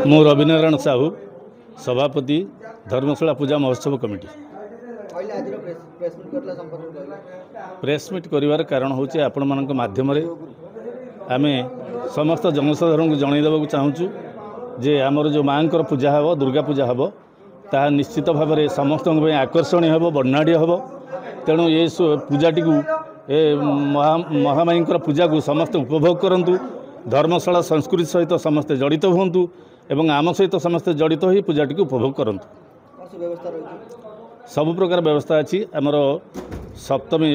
मु रविनारायण साहू सभापति धर्मशाला पूजा महोत्सव कमिटी। प्रेसमिट कर कारण हूँ आपण मान मध्यम आम समस्त जनसाधारण को जनईदेवा चाहूँ जे आमर जो माँ पूजा हम दुर्गा पूजा हम ता निश्चित भाव में समस्त आकर्षणीय हम वर्णाढ़ हम तेणु ये पूजाटी को महामाई पूजा को समस्त उपभोग करूँ धर्मशाला संस्कृति सहित समस्ते जड़ित हूँ एवं आम सहित समस्ते जड़ित हो पूजाटी को उपभोग करूँ। सब प्रकार व्यवस्था अच्छी आमर सप्तमी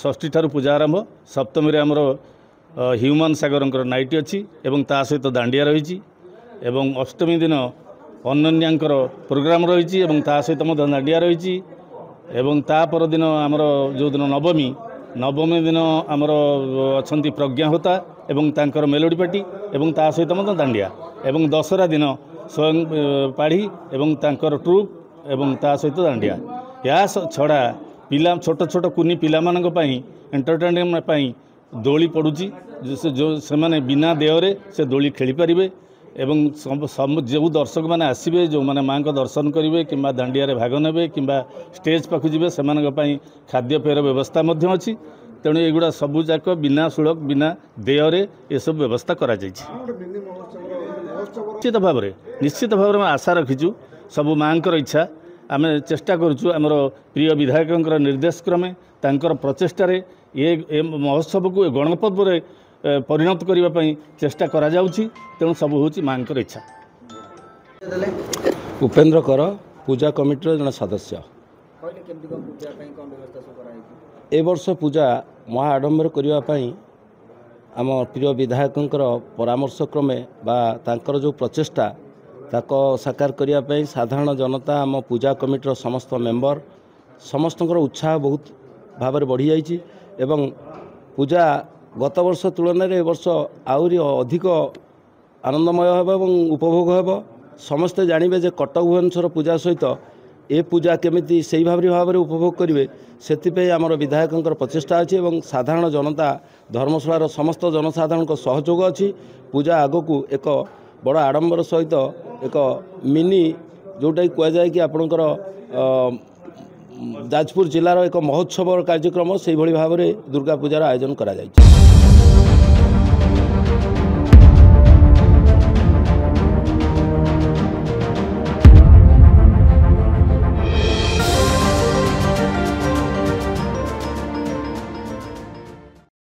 षष्ठी ठार पूजा आरंभ सप्तमी रे आमर ह्यूमन सागर नाइट अच्छी एवं ता सहित दांडिया रही एवं अष्टमी दिन अनन्यांकर प्रोग्राम रही एवं ता सहित दांडिया रही एवं ता पर दिन आमर जो दिन नवमी दिन आमर अच्छा प्रज्ञा होता एवं तांकर मेलोडी पार्टी एवं ता सहित दांडिया एवं दशहरा दिन स्वयं पाढ़ी एवं तांकर ट्रुप एवं ता सहित दांडिया या छड़ा पिला छोट छोट कुनी पिला मानक पई एंटरटेनमेंट पई दोली पड़ुची जो से माने बिना देहरे से दोली खेली पारिबे एवं जो दर्शक मैंने आसबे जो मैंने माँ को दर्शन करेंगे कि दांडिया रे भाग ने कि स्टेज पाखु जी से खाद्यपेयर व्यवस्था अच्छी तेणु युवा सबूक बिना शुल्क बिना देहरे ये सब व्यवस्था करा निश्चित भाव में आशा रखीचु सबू माँ इच्छा आम चेष्टा करुँ आमर प्रिय विधायक निर्देश क्रमे तांकर प्रचेष्टार ये महोत्सव को गणपर्व परिणत करने चेष्टा करा जाउछि तेणु सब हूँ माँ इच्छा। उपेन्द्र कर पूजा कमिटीर जन सदस्य ए वर्ष पूजा महा आडंबर करने आम प्रिय विधायक परामर्श क्रमे बा तांकर जो प्रचेष्टा ताको साकार करने साधारण जनता आम पूजा कमिटीर समस्त मेंबर समस्त उत्साह बहुत भाव में बढ़ी जाइए एवं पूजा गत वर्ष तुलन में वर्ष आहरी अधिक आनंदमय होब और उपभोग होब समस्ते जानवे जे कटक भुवनेश्वर पूजा सहित ए पूजा केमिति से भाव में उपभोग करेंगे से आमर विधायक प्रचेषा अच्छी और साधारण जनता धर्मशालार समस्त जनसाधारण सहयोग अच्छी पूजा आग को एक बड़ आडंबर सहित एक मिनी जोटा कहुए कि आपणकर जाजपुर जिलार एक महोत्सव कार्यक्रम से भाव में दुर्गा पूजार आयोजन करा जायछि।